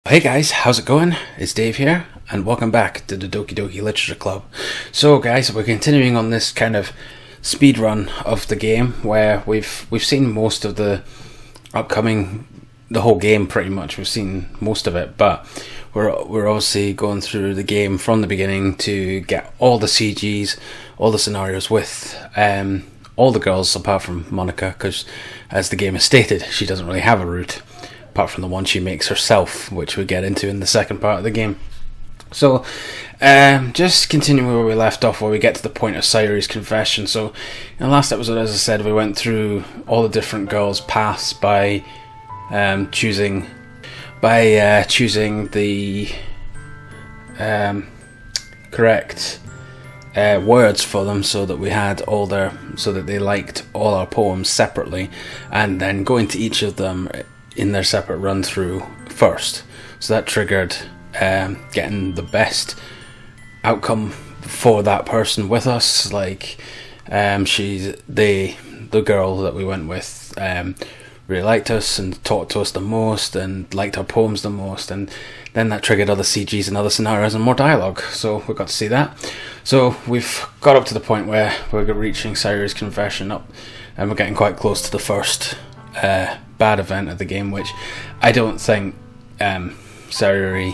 Hey guys, how's it going? It's Dave here, and welcome back to the Doki Doki Literature Club. So guys, we're continuing on this kind of speed run of the game where we've seen most of the whole game pretty much. We've seen most of it, but we're obviously going through the game from the beginning to get all the CGs, all the scenarios with all the girls apart from Monika, because as the game has stated, she doesn't really have a route apart from the one she makes herself, which we get into in the second part of the game. So just continuing where we left off, where we get to the point of Sayuri's confession. So in the last episode, as I said, we went through all the different girls' paths by choosing the correct words for them, so that we had so that they liked all our poems separately, and then going to each of them in their separate run through first. So that triggered getting the best outcome for that person with us. Like the girl that we went with really liked us and talked to us the most and liked our poems the most, and then that triggered other CGs and other scenarios and more dialogue, so we got to see that. So we've got up to the point where we're reaching Sayuri's confession up, and we're getting quite close to the first bad event of the game, which I don't think Sayuri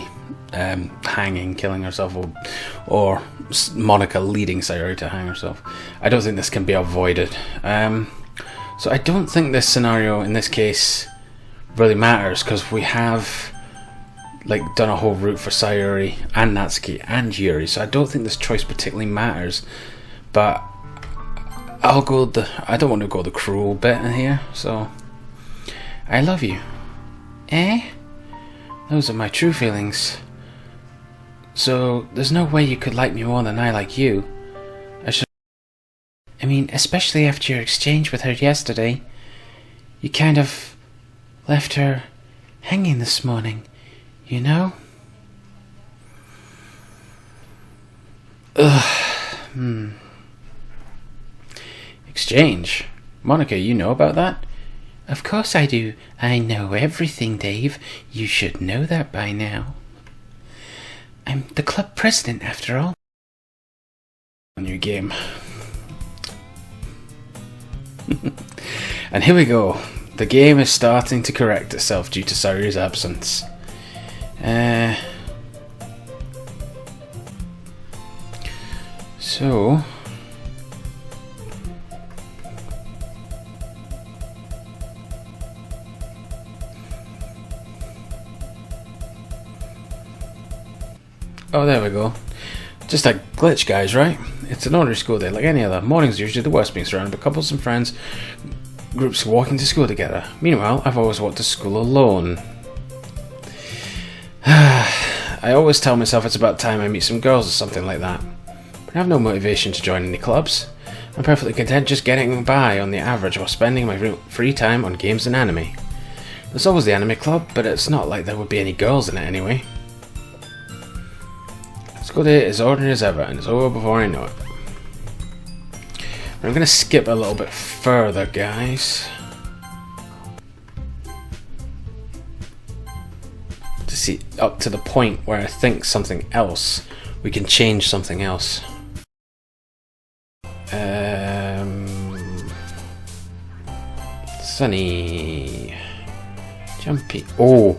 hanging, killing herself, or Monika leading Sayuri to hang herself, I don't think this can be avoided. So I don't think this scenario in this case really matters, because we have done a whole route for Sayuri and Natsuki and Yuri, so I don't think this choice particularly matters. But I don't want to go the cruel bit in here, so I love you. Those are my true feelings. So there's no way you could like me more than I like you. Especially after your exchange with her yesterday. You kind of left her hanging this morning, you know? Exchange? Monika, you know about that? Of course I do. I know everything, Dave. You should know that by now. I'm the club president, after all. New game. And here we go. The game is starting to correct itself due to Sayuri's absence. So there we go. Just a glitch, guys, right? It's an ordinary school day like any other. Mornings are usually the worst, being surrounded by couples and friends, groups walking to school together. Meanwhile, I've always walked to school alone. I always tell myself it's about time I meet some girls or something like that. But I have no motivation to join any clubs. I'm perfectly content just getting by on the average while spending my free time on games and anime. There's always the anime club, but it's not like there would be any girls in it anyway. School day is ordinary as ever, and it's over before I know it. I'm going to skip a little bit further, guys, to see up to the point where I think something else, we can change something else. Sunny, jumpy. Oh,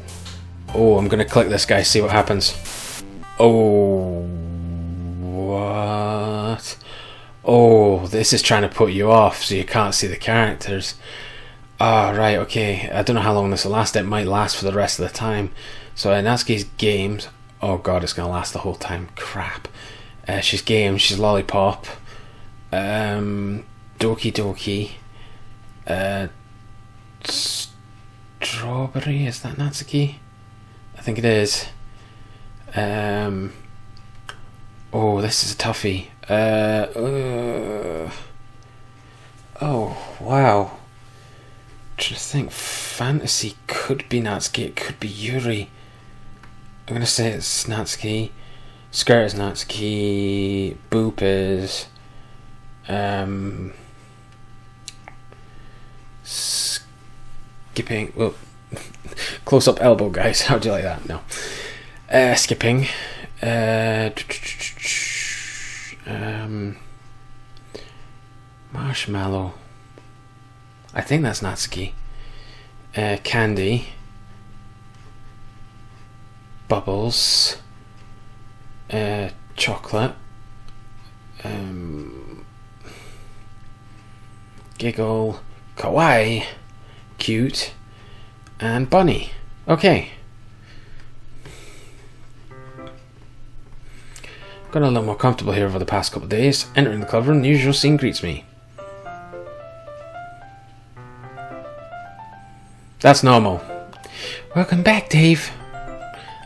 I'm going to click this, guy. See what happens. Oh, what? Oh, this is trying to put you off so you can't see the characters. Right, okay. I don't know how long this will last. It might last for the rest of the time. So Natsuki's games. Oh god, it's going to last the whole time. Crap. She's games. She's lollipop. Doki Doki. Strawberry. Is that Natsuki? I think it is. Oh, this is a toughie. Oh, wow. Trying to think. Fantasy could be Natsuki. It could be Yuri. I'm gonna say it's Natsuki. Skirt is Natsuki. Boop is skipping. Well, Close-up elbow, guys. How'd you like that? No. Skipping. Marshmallow. I think that's Natsuki. Candy. Bubbles. Chocolate. Giggle. Kawaii. Cute. And bunny. Okay. Got a little more comfortable here over the past couple of days. Entering the club room, the usual scene greets me. That's normal. Welcome back, Dave.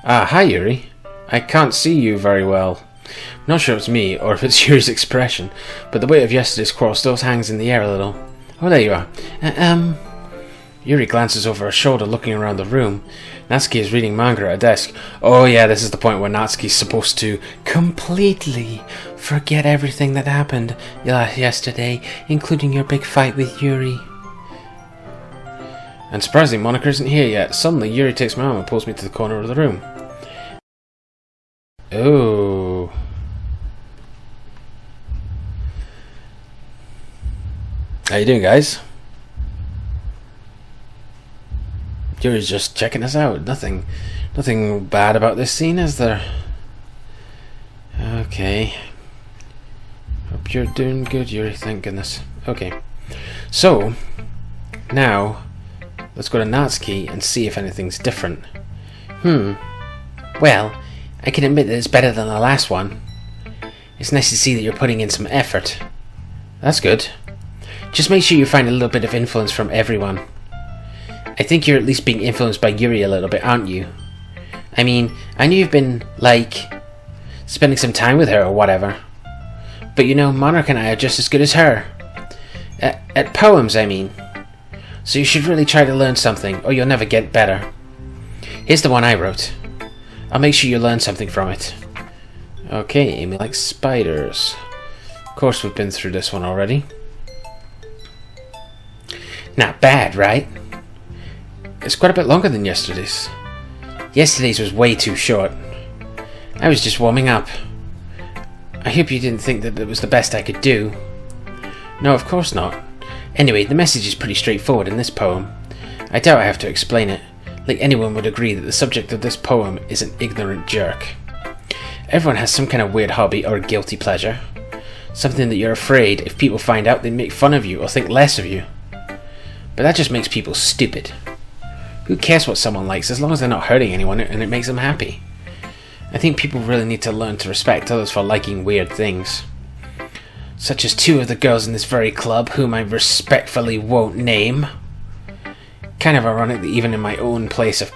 Ah, hi, Yuri. I can't see you very well. I'm not sure if it's me or if it's Yuri's expression, but the weight of yesterday's quarrel still hangs in the air a little. Oh, there you are. Yuri glances over her shoulder, looking around the room. Natsuki is reading manga at a desk. Oh yeah, this is the point where Natsuki's supposed to completely forget everything that happened yesterday, including your big fight with Yuri. And surprisingly, Monika isn't here yet. Suddenly, Yuri takes my arm and pulls me to the corner of the room. Oh. How you doing, guys? Yuri's just checking us out. Nothing bad about this scene, is there? Okay. Hope you're doing good, Yuri. Thank goodness. Okay. So, now, let's go to Natsuki and see if anything's different. Well, I can admit that it's better than the last one. It's nice to see that you're putting in some effort. That's good. Just make sure you find a little bit of influence from everyone. I think you're at least being influenced by Yuri a little bit, aren't you? I mean, I know you've been, spending some time with her or whatever. But you know, Monika and I are just as good as her. At poems, I mean. So you should really try to learn something, or you'll never get better. Here's the one I wrote. I'll make sure you learn something from it. Okay, Amy likes spiders. Of course we've been through this one already. Not bad, right? It's quite a bit longer than yesterday's. Yesterday's was way too short. I was just warming up. I hope you didn't think that it was the best I could do. No, of course not. Anyway, the message is pretty straightforward in this poem. I doubt I have to explain it. Like anyone would agree that the subject of this poem is an ignorant jerk. Everyone has some kind of weird hobby or guilty pleasure. Something that you're afraid if people find out they make fun of you or think less of you. But that just makes people stupid. Who cares what someone likes as long as they're not hurting anyone and it makes them happy? I think people really need to learn to respect others for liking weird things. Such as two of the girls in this very club whom I respectfully won't name. Kind of ironic that even in my own place of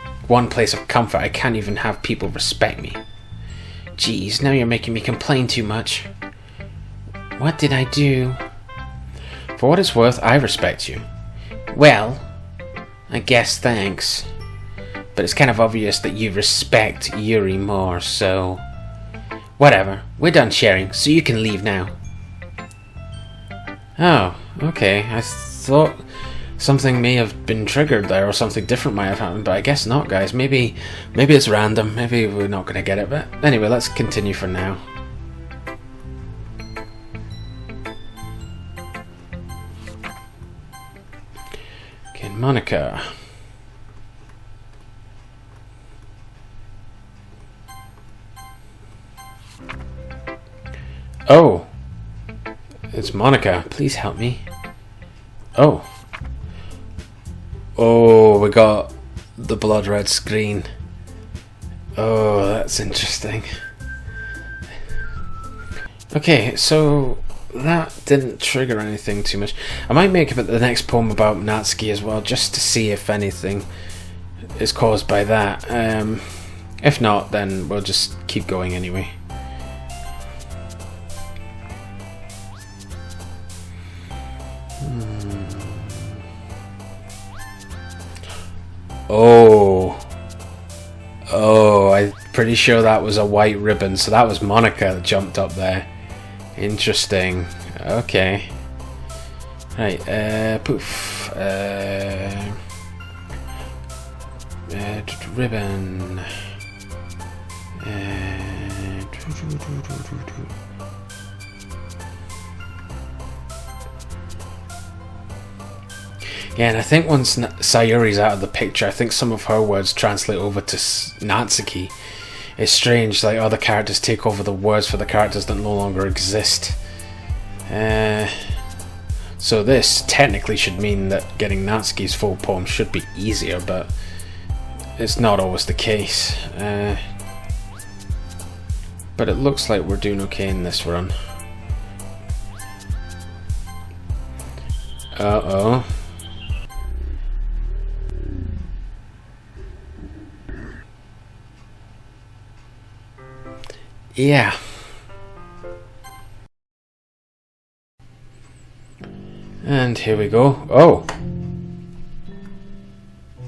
comfort I can't even have people respect me. Geez, now you're making me complain too much. What did I do? For what it's worth, I respect you. Well, I guess thanks. But it's kind of obvious that you respect Yuri more, so... Whatever, we're done sharing, so you can leave now. Oh, okay. I thought something may have been triggered there or something different might have happened, but I guess not, guys. Maybe it's random. Maybe we're not going to get it, but anyway, let's continue for now. Okay, Monika. Oh! It's Monika. Please help me. Oh. Oh, we got the blood red screen. Oh, that's interesting. Okay, so that didn't trigger anything too much. I might make the next poem about Natsuki as well, just to see if anything is caused by that. If not, then we'll just keep going anyway. Oh, I'm pretty sure that was a white ribbon, so that was Monika that jumped up there. Interesting. Okay. Right, poof. Ribbon. Yeah, and I think once Sayuri's out of the picture, I think some of her words translate over to Natsuki. It's strange, like other characters take over the words for the characters that no longer exist. So this technically should mean that getting Natsuki's full poem should be easier, but it's not always the case. But it looks like we're doing okay in this run. Uh-oh. Yeah. And here we go. Oh!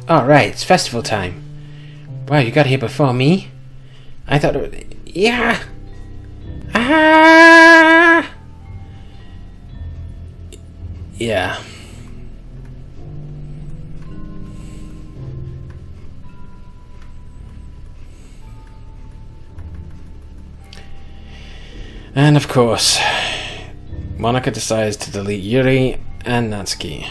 Alright, it's festival time. Wow, you got here before me? I thought it would... Yeah! Ah! Yeah. And of course, Monika decides to delete Yuri and Natsuki.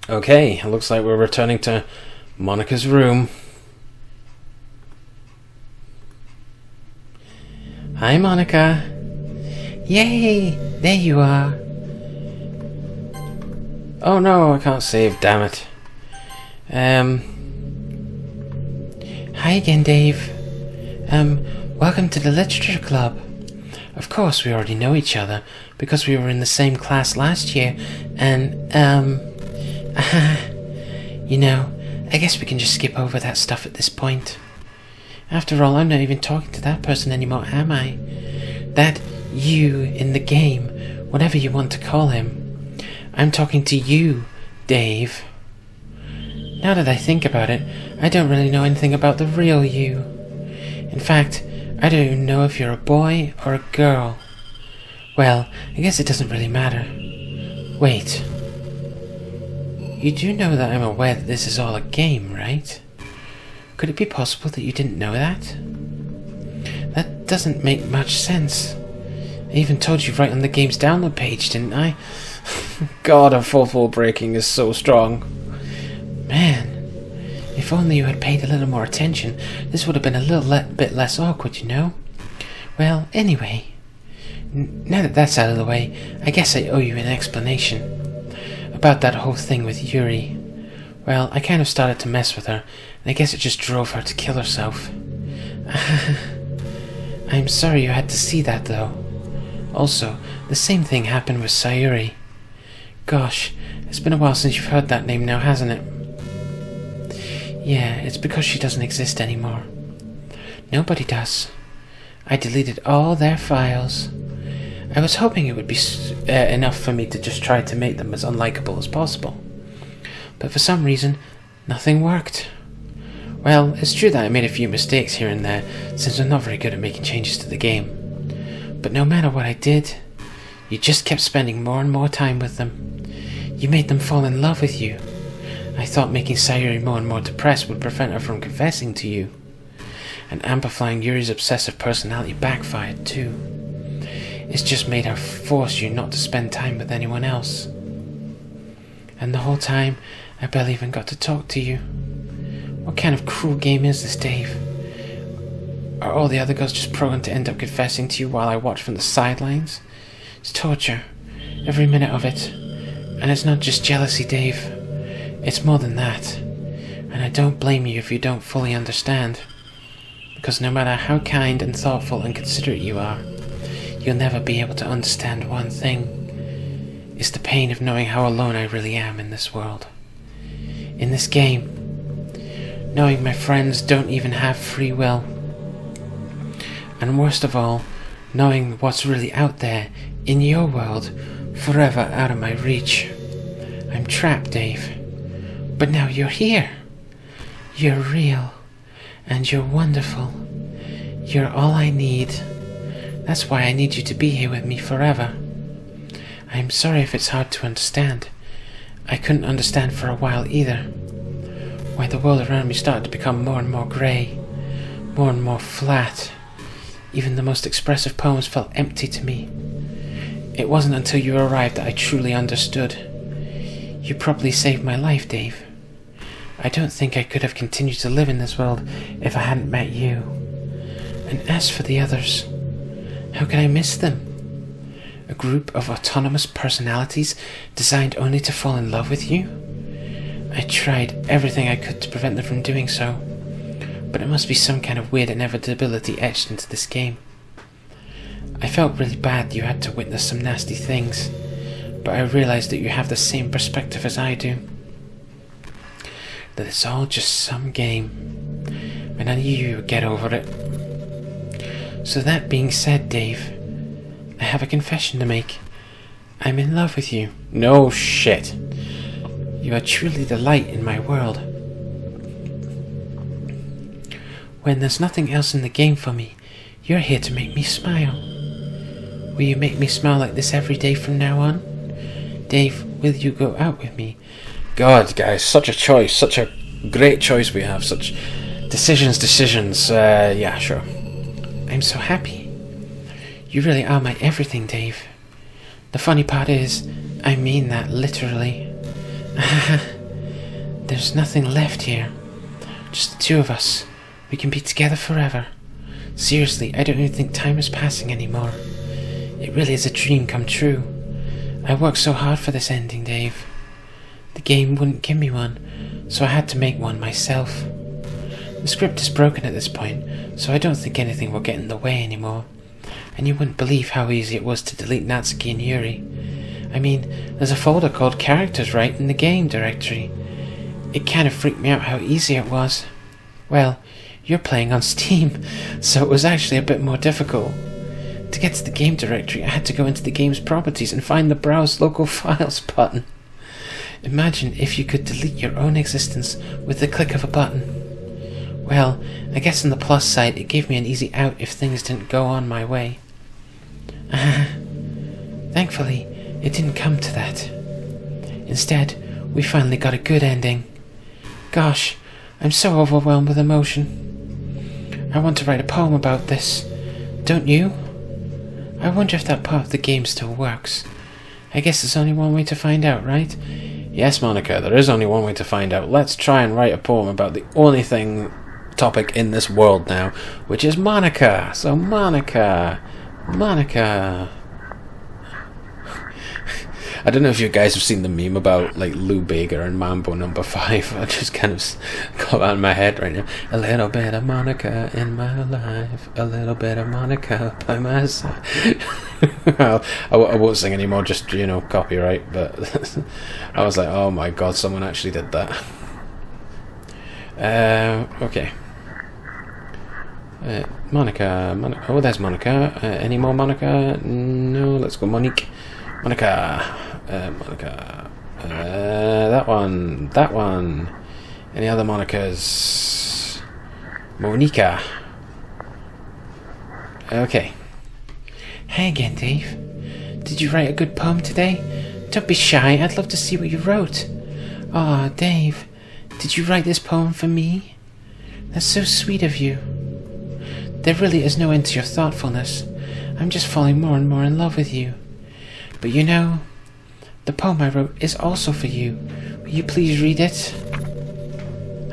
Okay, it looks like we're returning to Monika's room. Hi, Monika. Yay! There you are. Oh no, I can't save, damn it. Hi again, Dave. Welcome to the Literature Club. Of course, we already know each other, because we were in the same class last year, and, you know, I guess we can just skip over that stuff at this point. After all, I'm not even talking to that person anymore, am I? That you in the game, whatever you want to call him. I'm talking to you, Dave. Now that I think about it, I don't really know anything about the real you. In fact, I don't even know if you're a boy or a girl. Well, I guess it doesn't really matter. Wait. You do know that I'm aware that this is all a game, right? Could it be possible that you didn't know that? That doesn't make much sense. I even told you right on the game's download page, didn't I? God, a fourth wall breaking is so strong. Man, if only you had paid a little more attention, this would have been a little bit less awkward, you know? Well, anyway, now that that's out of the way, I guess I owe you an explanation. About that whole thing with Yuri. Well, I kind of started to mess with her, and I guess it just drove her to kill herself. I'm sorry you had to see that, though. Also, the same thing happened with Sayuri. Gosh, it's been a while since you've heard that name now, hasn't it? Yeah, it's because she doesn't exist anymore. Nobody does. I deleted all their files. I was hoping it would be enough for me to just try to make them as unlikable as possible. But for some reason, nothing worked. Well, it's true that I made a few mistakes here and there, since I'm not very good at making changes to the game. But no matter what I did, you just kept spending more and more time with them. You made them fall in love with you. I thought making Sayuri more and more depressed would prevent her from confessing to you. And amplifying Yuri's obsessive personality backfired too. It's just made her force you not to spend time with anyone else. And the whole time, I barely even got to talk to you. What kind of cruel game is this, Dave? Are all the other girls just programmed to end up confessing to you while I watch from the sidelines? It's torture. Every minute of it. And it's not just jealousy, Dave. It's more than that. And I don't blame you if you don't fully understand. Because no matter how kind and thoughtful and considerate you are, you'll never be able to understand one thing. It's the pain of knowing how alone I really am in this world. In this game. Knowing my friends don't even have free will. And worst of all, knowing what's really out there, in your world, forever out of my reach. I'm trapped, Dave. But now you're here. You're real, and you're wonderful. You're all I need. That's why I need you to be here with me forever. I'm sorry if it's hard to understand. I couldn't understand for a while either. Why the world around me started to become more and more grey, more and more flat. Even the most expressive poems felt empty to me. It wasn't until you arrived that I truly understood. You probably saved my life, Dave. I don't think I could have continued to live in this world if I hadn't met you. And as for the others, how could I miss them? A group of autonomous personalities designed only to fall in love with you? I tried everything I could to prevent them from doing so, but it must be some kind of weird inevitability etched into this game. I felt really bad you had to witness some nasty things, but I realized that you have the same perspective as I do. That it's all just some game, and I knew you would get over it. So that being said, Dave, I have a confession to make. I'm in love with you. No shit. You are truly the light in my world. When there's nothing else in the game for me, you're here to make me smile. Will you make me smile like this every day from now on? Dave, will you go out with me? God, guys, such a choice. Such a great choice we have. Such decisions. Yeah, sure. I'm so happy. You really are my everything, Dave. The funny part is, I mean that literally. There's nothing left here. Just the two of us. We can be together forever. Seriously, I don't even think time is passing anymore. It really is a dream come true. I worked so hard for this ending, Dave. The game wouldn't give me one, so I had to make one myself. The script is broken at this point, so I don't think anything will get in the way anymore. And you wouldn't believe how easy it was to delete Natsuki and Yuri. I mean, there's a folder called Characters right in the game directory. It kind of freaked me out how easy it was. Well, you're playing on Steam, so it was actually a bit more difficult. To get to the game directory, I had to go into the game's properties and find the Browse Local Files button. Imagine if you could delete your own existence with the click of a button. Well, I guess on the plus side, it gave me an easy out if things didn't go on my way. Thankfully, it didn't come to that. Instead, we finally got a good ending. Gosh, I'm so overwhelmed with emotion. I want to write a poem about this. Don't you? I wonder if that part of the game still works. I guess there's only one way to find out, right? Yes, Monika, there is only one way to find out. Let's try and write a poem about the only topic in this world now, which is Monika. So Monika. I don't know if you guys have seen the meme about like Lou Bega and Mambo No. 5. I just kind of got that in my head right now. A little bit of Monika in my life, a little bit of Monika by my side. Well, I won't sing anymore, just, copyright, but I was like, oh my god, someone actually did that. Okay. Monika. Oh, there's Monika. Any more Monika? No, let's go Monika. Monika. That one. Any other Monikas? Monika. Okay. Hey again, Dave. Did you write a good poem today? Don't be shy, I'd love to see what you wrote. Aw, Dave, did you write this poem for me? That's so sweet of you. There really is no end to your thoughtfulness. I'm just falling more and more in love with you. But the poem I wrote is also for you. Will you please read it?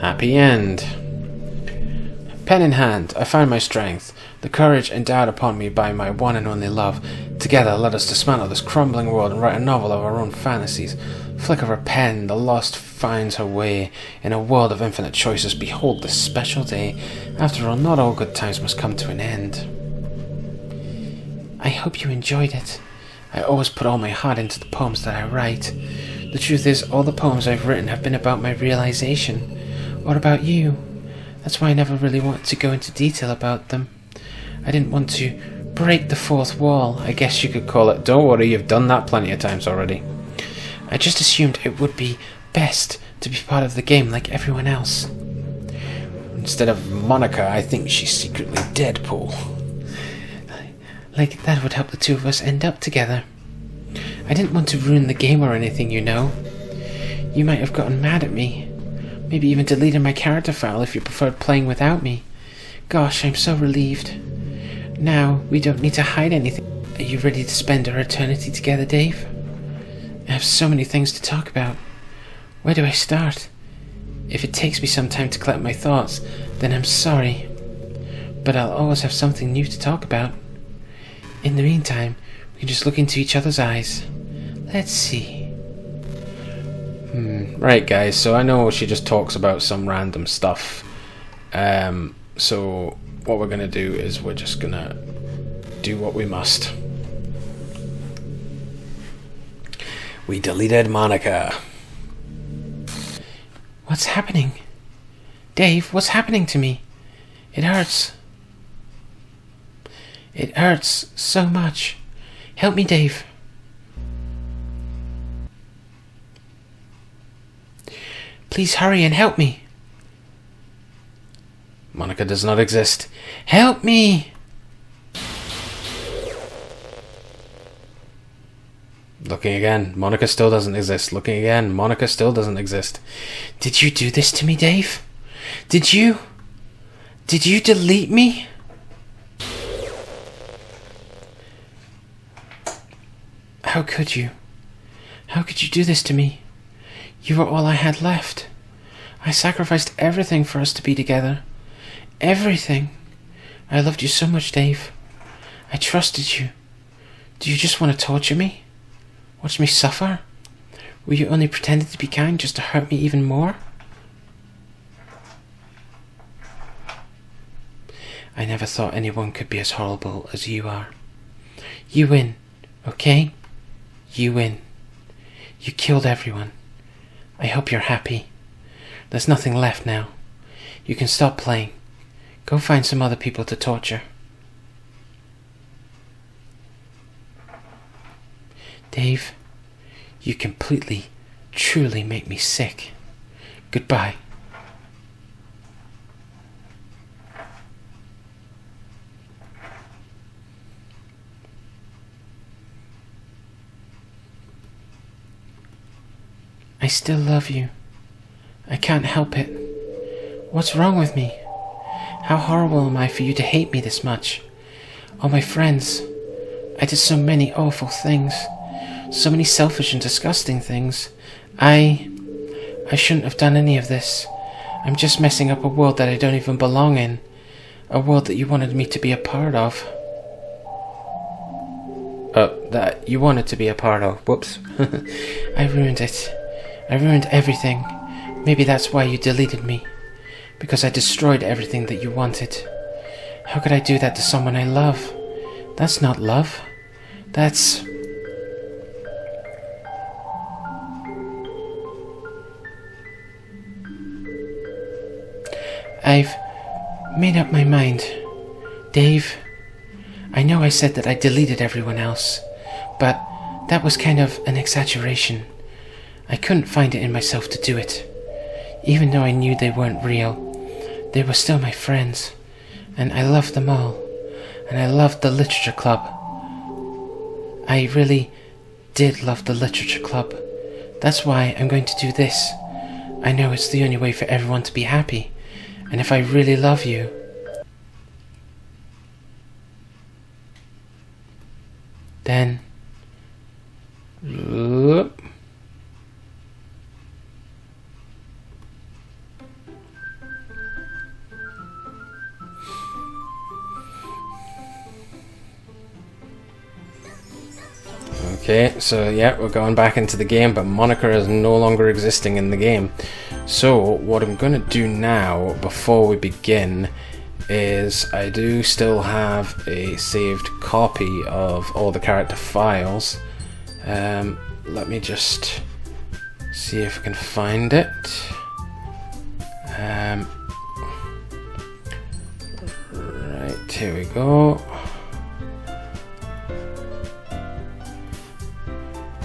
Happy end. Pen in hand, I find my strength, the courage endowed upon me by my one and only love. Together let us dismantle this crumbling world and write a novel of our own fantasies. Flick of her pen, the lost finds her way. In a world of infinite choices, behold this special day. After all, not all good times must come to an end. I hope you enjoyed it. I always put all my heart into the poems that I write. The truth is, all the poems I've written have been about my realization, or about you. That's why I never really wanted to go into detail about them. I didn't want to break the fourth wall, I guess you could call it. Don't worry, you've done that plenty of times already. I just assumed it would be best to be part of the game like everyone else. Instead of Monika, I think she's secretly Deadpool. Like, that would help the two of us end up together. I didn't want to ruin the game or anything, you know. You might have gotten mad at me. Maybe even deleted my character file if you preferred playing without me. Gosh, I'm so relieved. Now, we don't need to hide anything. Are you ready to spend our eternity together, Dave? I have so many things to talk about. Where do I start? If it takes me some time to collect my thoughts, then I'm sorry. But I'll always have something new to talk about. In the meantime, we can just look into each other's eyes. Let's see. Right, guys, so I know she just talks about some random stuff. So what we're going to do is we're just going to do what we must. We deleted Monika. What's happening? Dave, what's happening to me? It hurts. It hurts so much. Help me, Dave. Please hurry and help me. Monika does not exist. Help me! Looking again. Monika still doesn't exist. Looking again. Monika still doesn't exist. Did you do this to me, Dave? Did you? Did you delete me? How could you? How could you do this to me? You were all I had left. I sacrificed everything for us to be together. Everything. I loved you so much, Dave. I trusted you. Do you just want to torture me? Watch me suffer? Were you only pretending to be kind just to hurt me even more? I never thought anyone could be as horrible as you are. You win, okay? You win. You killed everyone. I hope you're happy. There's nothing left now. You can stop playing. Go find some other people to torture. Dave, you completely, truly make me sick. Goodbye. I still love you. I can't help it. What's wrong with me? How horrible am I for you to hate me this much? All my friends. I did so many awful things. So many selfish and disgusting things. I shouldn't have done any of this. I'm just messing up a world that I don't even belong in. A world that you wanted me to be a part of. That you wanted to be a part of. Whoops. I ruined it. I ruined everything. Maybe that's why you deleted me. Because I destroyed everything that you wanted. How could I do that to someone I love? That's not love. That's... I've made up my mind. Dave, I know I said that I deleted everyone else, but that was kind of an exaggeration. I couldn't find it in myself to do it. Even though I knew they weren't real, they were still my friends, and I loved them all, and I loved the literature club. I really did love the literature club. That's why I'm going to do this. I know it's the only way for everyone to be happy, and if I really love you, then... Okay, so yeah, we're going back into the game, but Monika is no longer existing in the game. So what I'm going to do now, before we begin, is I do still have a saved copy of all the character files. Let me just see if I can find it. Right, here we go.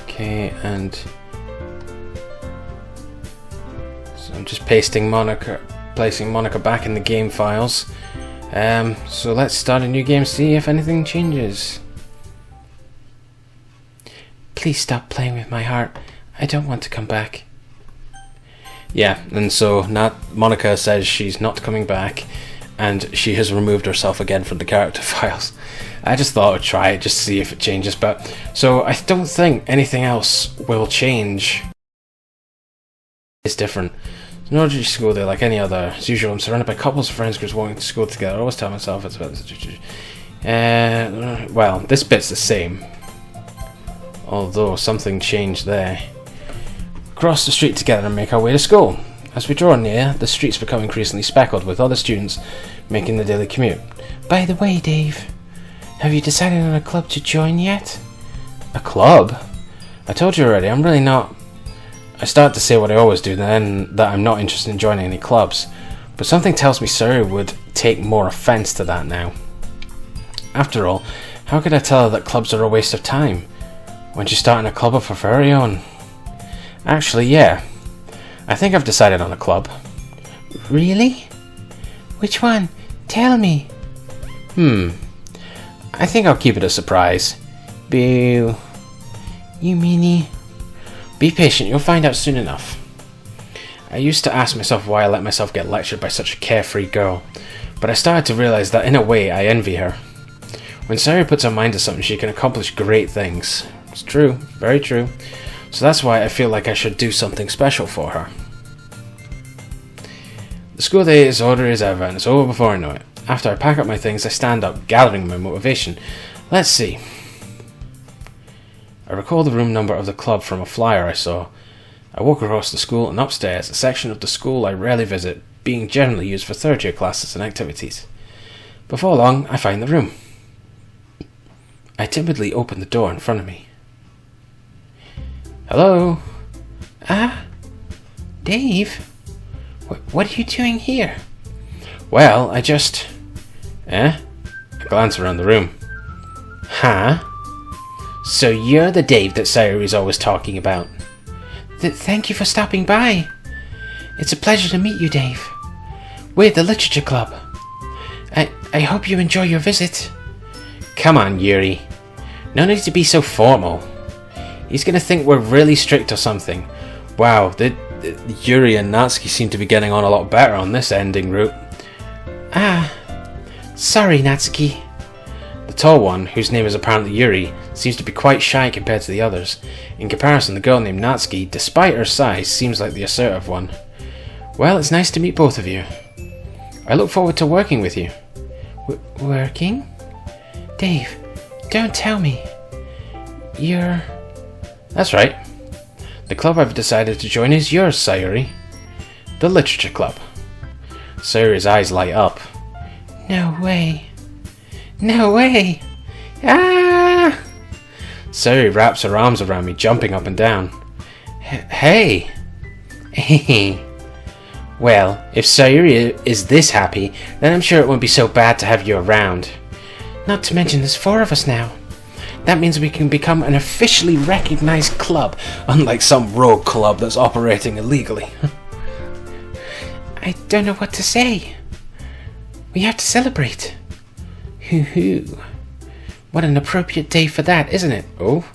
Okay, and so I'm just pasting Monika placing Monika back in the game files. So let's start a new game, see if anything changes. Please stop playing with my heart. I don't want to come back. Yeah, and so Monika says she's not coming back, and she has removed herself again from the character files. I just thought I'd try it just to see if it changes, but so I don't think anything else will change. It's different. In order to school there like any other, as usual, I'm surrounded by couples of friends groups walking to school together. I always tell myself it's about well, this bit's the same, although something changed there. Cross the street together and make our way to school. As we draw near, the streets become increasingly speckled with other students making the daily commute. By the way, Dave, have you decided on a club to join yet? A club? I told you already, I'm really not. I start to say what I always do, then that I'm not interested in joining any clubs, but something tells me Sari would take more offence to that now. After all, how could I tell her that clubs are a waste of time when she's starting a club of her very own? Actually, yeah. I think I've decided on a club. Really? Which one? Tell me. I think I'll keep it a surprise. Boo. You meanie. Be patient, you'll find out soon enough. I used to ask myself why I let myself get lectured by such a carefree girl, but I started to realise that in a way I envy her. When Sari puts her mind to something, she can accomplish great things. It's true, very true. So that's why I feel like I should do something special for her. The school day is ordered as ever, and it's over before I know it. After I pack up my things, I stand up, gathering my motivation. Let's see. I recall the room number of the club from a flyer I saw. I walk across the school and upstairs, a section of the school I rarely visit, being generally used for third-year classes and activities. Before long, I find the room. I timidly open the door in front of me. Hello? Dave? What are you doing here? Well, I just... I glance around the room. Huh? So you're the Dave that Sayuri's always talking about. Thank you for stopping by. It's a pleasure to meet you, Dave. We're the Literature Club. I hope you enjoy your visit. Come on, Yuri. No need to be so formal. He's going to think we're really strict or something. Wow, Yuri and Natsuki seem to be getting on a lot better on this ending route. Sorry, Natsuki. The tall one, whose name is apparently Yuri, seems to be quite shy compared to the others. In comparison, the girl named Natsuki, despite her size, seems like the assertive one. Well, it's nice to meet both of you. I look forward to working with you. Working? Dave, don't tell me. You're... That's right. The club I've decided to join is yours, Sayuri. The Literature Club. Sayuri's eyes light up. No way. No way! Ah! Sayuri wraps her arms around me, jumping up and down. Hey! Well, if Sayuri is this happy, then I'm sure it won't be so bad to have you around. Not to mention there's 4 of us now. That means we can become an officially recognized club, unlike some rogue club that's operating illegally. I don't know what to say. We have to celebrate. Hoo-hoo. What an appropriate day for that, isn't it? Oh?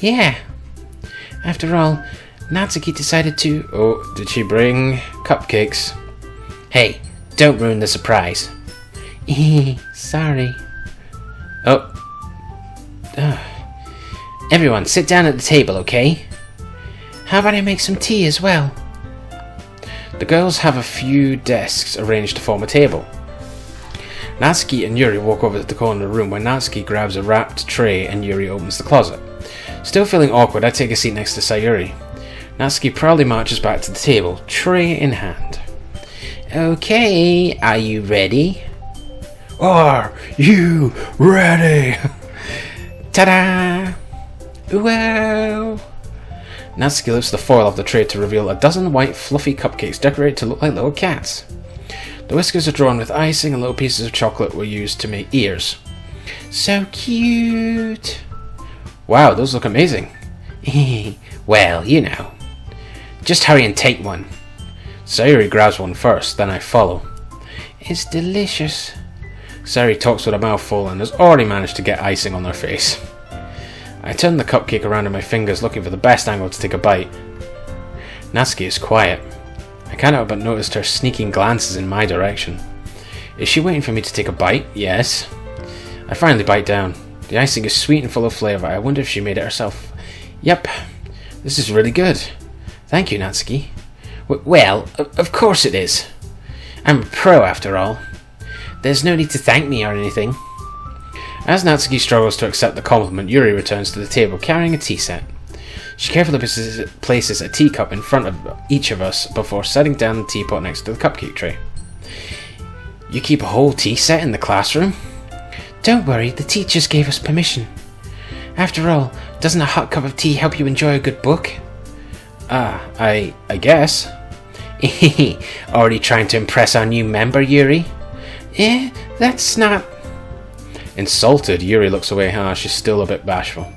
Yeah. After all, Natsuki decided to... Oh, did she bring cupcakes? Hey, don't ruin the surprise. Sorry. Oh. Everyone, sit down at the table, okay? How about I make some tea as well? The girls have a few desks arranged to form a table. Natsuki and Yuri walk over to the corner of the room where Natsuki grabs a wrapped tray and Yuri opens the closet. Still feeling awkward, I take a seat next to Sayuri. Natsuki proudly marches back to the table, tray in hand. Okay, are you ready? Are you ready? Ta-da! Whoa! Natsuki lifts the foil off the tray to reveal a dozen white fluffy cupcakes decorated to look like little cats. The whiskers are drawn with icing and little pieces of chocolate were used to make ears. So cute! Wow, those look amazing. Well, you know. Just hurry and take one. Sayuri grabs one first, then I follow. It's delicious. Sayuri talks with a mouthful and has already managed to get icing on her face. I turn the cupcake around in my fingers looking for the best angle to take a bite. Natsuki is quiet. I can't help but notice her sneaking glances in my direction. Is she waiting for me to take a bite? Yes. I finally bite down. The icing is sweet and full of flavour. I wonder if she made it herself. Yep. This is really good. Thank you, Natsuki. Well, of course it is. I'm a pro after all. There's no need to thank me or anything. As Natsuki struggles to accept the compliment, Yuri returns to the table carrying a tea set. She carefully places a teacup in front of each of us before setting down the teapot next to the cupcake tray. You keep a whole tea set in the classroom? Don't worry, the teachers gave us permission. After all, doesn't a hot cup of tea help you enjoy a good book? I guess. Already trying to impress our new member, Yuri? That's not... Insulted, Yuri looks away. She's still a bit bashful.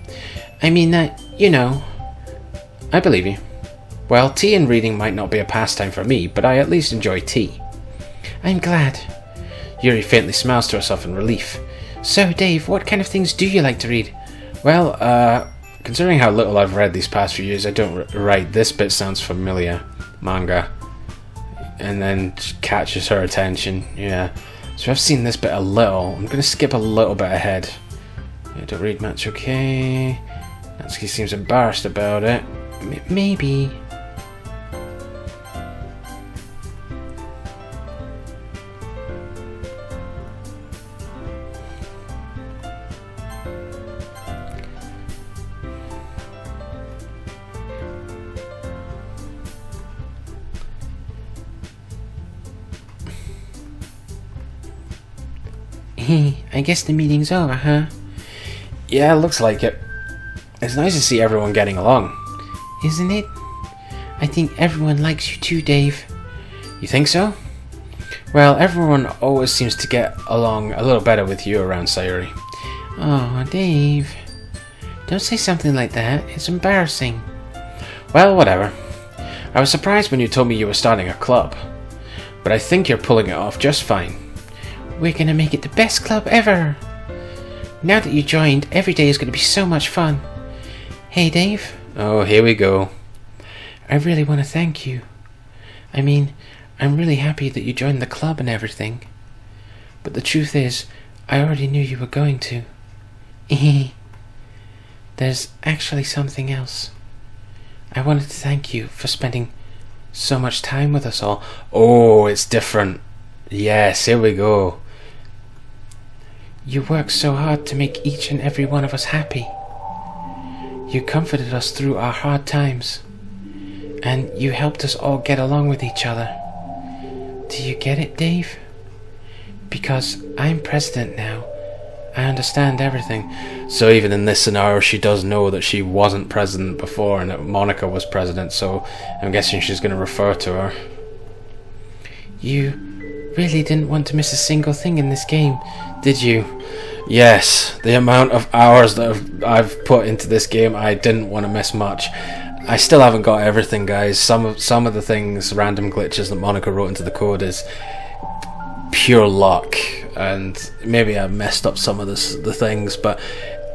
I mean, you know... I believe you. Well, tea and reading might not be a pastime for me, but I at least enjoy tea. I'm glad. Yuri faintly smiles to herself in relief. So, Dave, what kind of things do you like to read? Well, considering how little I've read these past few years, I don't write. This bit sounds familiar. Manga. And then catches her attention. Yeah. So I've seen this bit a little. I'm going to skip a little bit ahead. I don't read much, okay. Natsuki seems embarrassed about it. Maybe. I guess the meeting's over, huh? Yeah, looks like it. It's nice to see everyone getting along. Isn't it? I think everyone likes you too, Dave. You think so? Well, everyone always seems to get along a little better with you around Sayuri. Oh, Dave. Don't say something like that. It's embarrassing. Well, whatever. I was surprised when you told me you were starting a club. But I think you're pulling it off just fine. We're gonna make it the best club ever. Now that you joined, every day is gonna be so much fun. Hey, Dave. Oh, here we go. I really want to thank you. I mean, I'm really happy that you joined the club and everything. But the truth is, I already knew you were going to. There's actually something else. I wanted to thank you for spending so much time with us all. Oh, it's different. Yes, here we go. You worked so hard to make each and every one of us happy. You comforted us through our hard times. And you helped us all get along with each other. Do you get it, Dave? Because I'm president now. I understand everything. So even in this scenario, she does know that she wasn't president before and that Monika was president, so I'm guessing she's going to refer to her. You really didn't want to miss a single thing in this game, did you? Yes, the amount of hours that I've put into this game, I didn't want to miss much. I still haven't got everything, guys. Some of the things, random glitches that Monika wrote into the code is pure luck, and maybe I messed up some of the things, but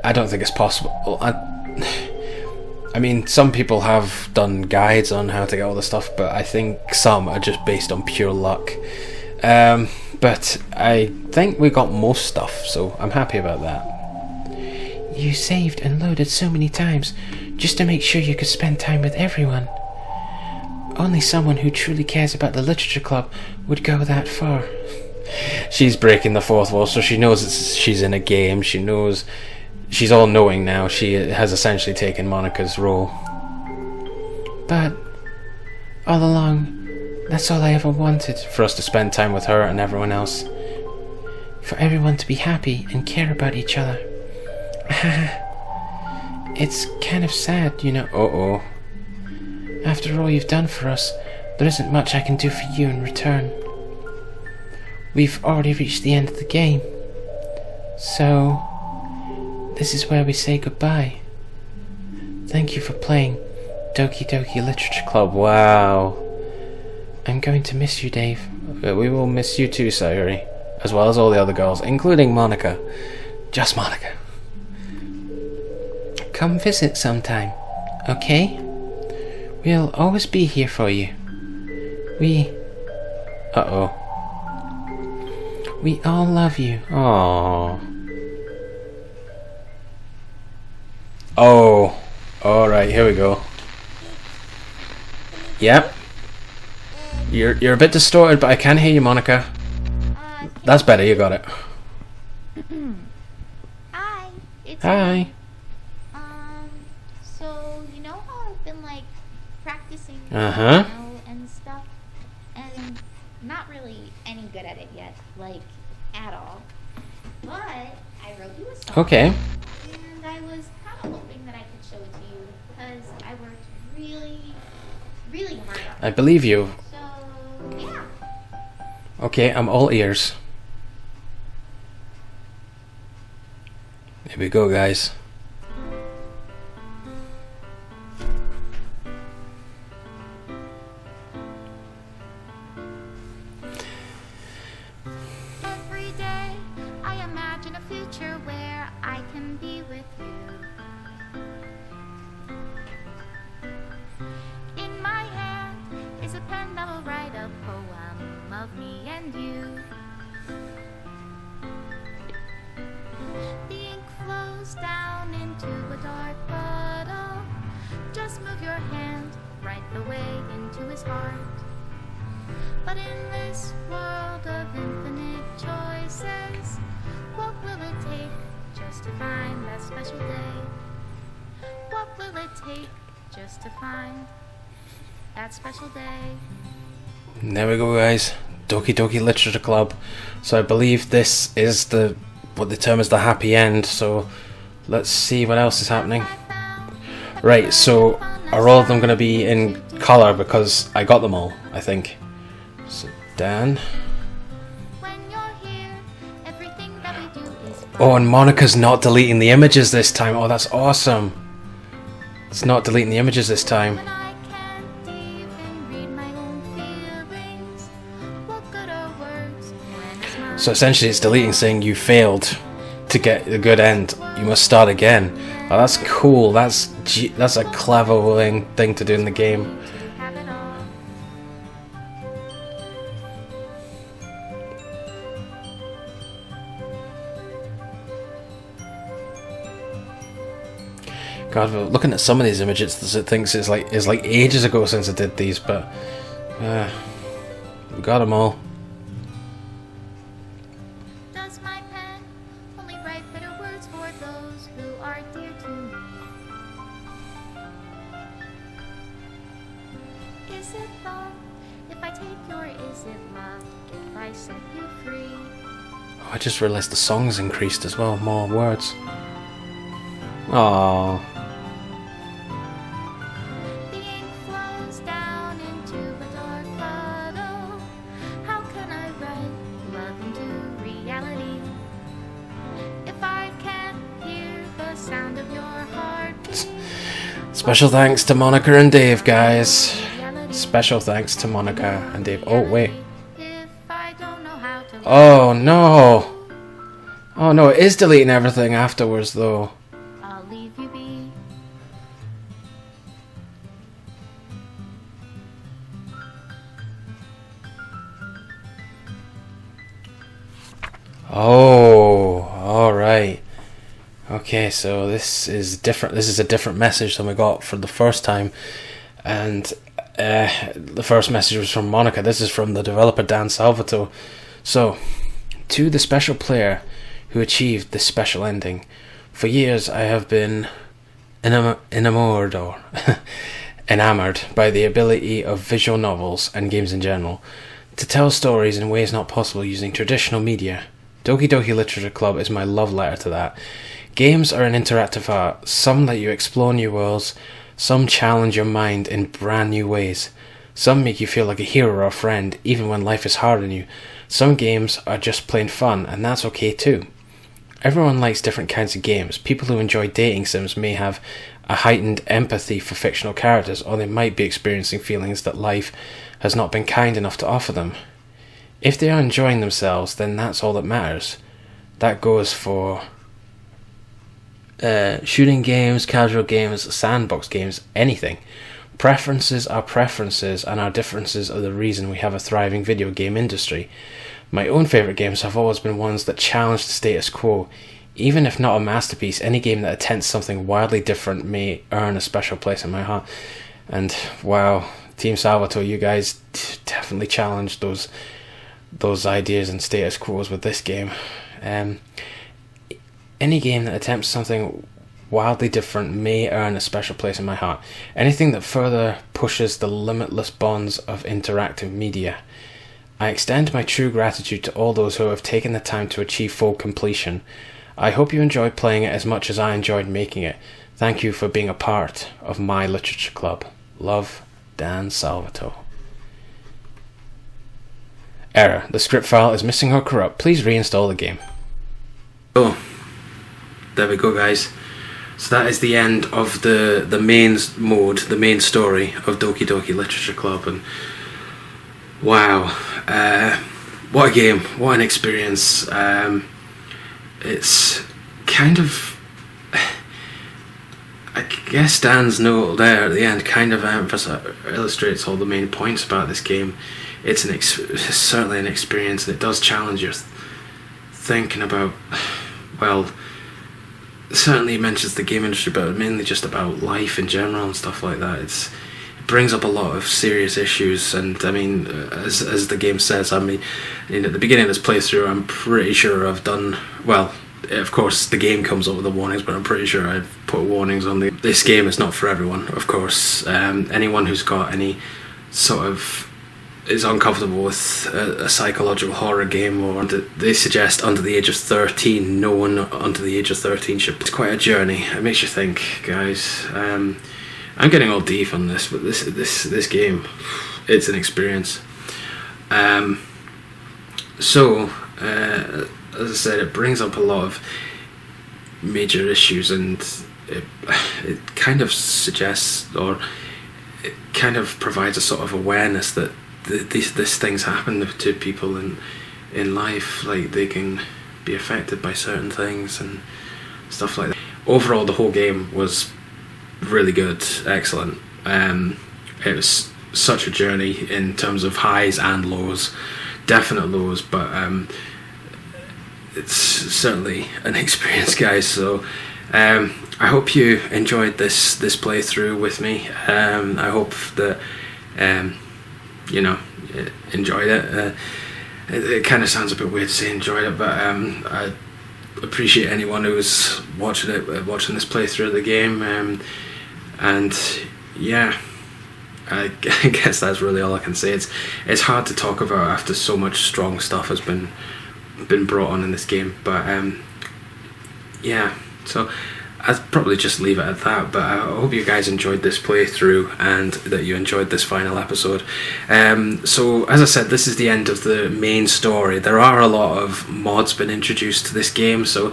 I don't think it's possible. I mean, some people have done guides on how to get all the stuff, but I think some are just based on pure luck. But I think we got most stuff, so I'm happy about that. You saved and loaded so many times just to make sure you could spend time with everyone. Only someone who truly cares about the literature club would go that far. She's breaking the fourth wall, so she knows she's in a game. She knows she's all-knowing now. She has essentially taken Monika's role. But all along, that's all I ever wanted. For us to spend time with her and everyone else. For everyone to be happy and care about each other. It's kind of sad, you know. Uh-oh. After all you've done for us, there isn't much I can do for you in return. We've already reached the end of the game. So, this is where we say goodbye. Thank you for playing Doki Doki Literature Club. Wow. I'm going to miss you, Dave. We will miss you too, Sayuri, as well as all the other girls, including Monika. Just Monika. Come visit sometime, okay? We'll always be here for you. Uh-oh. We all love you. Aww. Oh. Alright, here we go. Yep. You're a bit distorted, but I can hear you, Monika. That's better, you got it. Hi. It's Hi. me. So you know how I've been like practicing piano and stuff, and not really any good at it yet, like at all. But I wrote you a song. Okay. And I was kind of hoping that I could show it to you because I worked really, really hard on it. I believe you. So yeah. Okay, I'm all ears. Here we go, guys. Every day I imagine a future where I can be with you. In my hand is a pen that will write a poem of me and you. The ink flows down into a dark puddle. Just move your hand right the way into his heart. But in this world of infinite choices, what will it take just to find that special day? What will it take just to find that special day? And there we go, guys. Doki Doki Literature Club. So I believe this is what they term as the happy end. So let's see what else is happening. Right, so are all of them going to be in colour because I got them all, I think. So Dan. When you're here, everything that we do is Oh, and Monika's not deleting the images this time. Oh, that's awesome. It's not deleting the images this time. when I can't even read my own feelings. What good are words when it's mine? So essentially it's deleting, saying you failed to get a good end. You must start again. Oh, that's cool. That's a clever thing to do in the game. To have it all. God, looking at some of these images, it thinks it's like ages ago since I did these, but we got them all. Does my pen only write bitter words for those who are dear to me? Is it love if I take your is it love if I set you free? Oh, I just realised the song's increased as well, more words. Aww. The ink flows down into a dark puddle. How can I write love into reality if I can't hear the sound of your heartbeat? Special thanks to Monika and Dave, guys. Reality. Special thanks to Monika and Dave. Oh, wait. If I don't know how to Oh, no. Oh, no, it is deleting everything afterwards, though. I'll leave you be. Oh, alright. Okay, so this is different. This is a different message than we got for the first time. And the first message was from Monika. This is from the developer Dan Salvato. So, to the special player who achieved this special ending, for years I have been enamored by the ability of visual novels and games in general to tell stories in ways not possible using traditional media. Doki Doki Literature Club is my love letter to that. Games are an interactive art. Some let you explore new worlds, some challenge your mind in brand new ways. Some make you feel like a hero or a friend, even when life is hard on you. Some games are just plain fun, and that's okay too. Everyone likes different kinds of games. People who enjoy dating sims may have a heightened empathy for fictional characters, or they might be experiencing feelings that life has not been kind enough to offer them. If they are enjoying themselves, then that's all that matters. That goes for shooting games, casual games, sandbox games, anything. Preferences are preferences, and our differences are the reason we have a thriving video game industry. My own favourite games have always been ones that challenge the status quo. Even if not a masterpiece, any game that attempts something wildly different may earn a special place in my heart. And wow, Team Salvato, you guys definitely challenged those ideas and status quos with this game. Any game that attempts something wildly different may earn a special place in my heart. Anything that further pushes the limitless bonds of interactive media. I extend my true gratitude to all those who have taken the time to achieve full completion. I hope you enjoyed playing it as much as I enjoyed making it. Thank you for being a part of my literature club. Love, Dan Salvato. Error. The script file is missing or corrupt. Please reinstall the game. Oh, there we go, guys. So that is the end of the main mode, the main story of Doki Doki Literature Club. And wow, what a game, what an experience. It's kind of, I guess Dan's note there at the end kind of illustrates all the main points about this game. It's certainly an experience, and it does challenge your thinking about, well, certainly it mentions the game industry, but mainly just about life in general and stuff like that. It brings up a lot of serious issues, and I mean, as the game says, I mean, at the beginning of this playthrough, I'm pretty sure I've done, well, of course the game comes up with the warnings, but I'm pretty sure I've put warnings on this game is not for everyone, of course. Anyone who's got any sort of is uncomfortable with a psychological horror game, or they suggest under the age of 13. No one under the age of 13 should. It's quite a journey. It makes you think, guys. I'm getting all deep on this, but this game, it's an experience. So as I said, it brings up a lot of major issues, and it kind of suggests, or it kind of provides a sort of awareness that these things happen to people in life, like they can be affected by certain things and stuff like that. Overall, the whole game was really good, excellent. It was such a journey in terms of highs and lows, definite lows, but it's certainly an experience, guys. So I hope you enjoyed this playthrough with me. I hope that you know, enjoyed it. It kind of sounds a bit weird to say enjoyed it, but I appreciate anyone who's watching this playthrough of the game. And yeah, I guess that's really all I can say. It's hard to talk about after so much strong stuff has been brought on in this game, but yeah, so I'd probably just leave it at that. But I hope you guys enjoyed this playthrough and that you enjoyed this final episode. So as I said, this is the end of the main story. There are a lot of mods been introduced to this game, so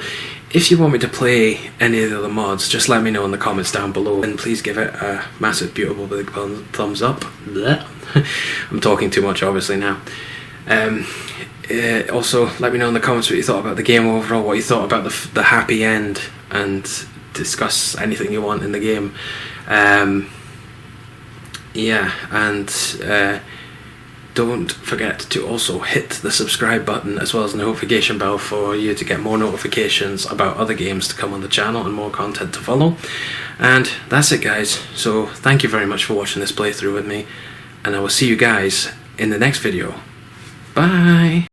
if you want me to play any of the other mods, just let me know in the comments down below, and please give it a massive beautiful big thumbs up. Blech. I'm talking too much obviously now. Also let me know in the comments what you thought about the game overall, what you thought about the happy end, and discuss anything you want in the game. Yeah, and don't forget to also hit the subscribe button as well as the notification bell for you to get more notifications about other games to come on the channel and more content to follow. And that's it, guys. So thank you very much for watching this playthrough with me, and I will see you guys in the next video. Bye!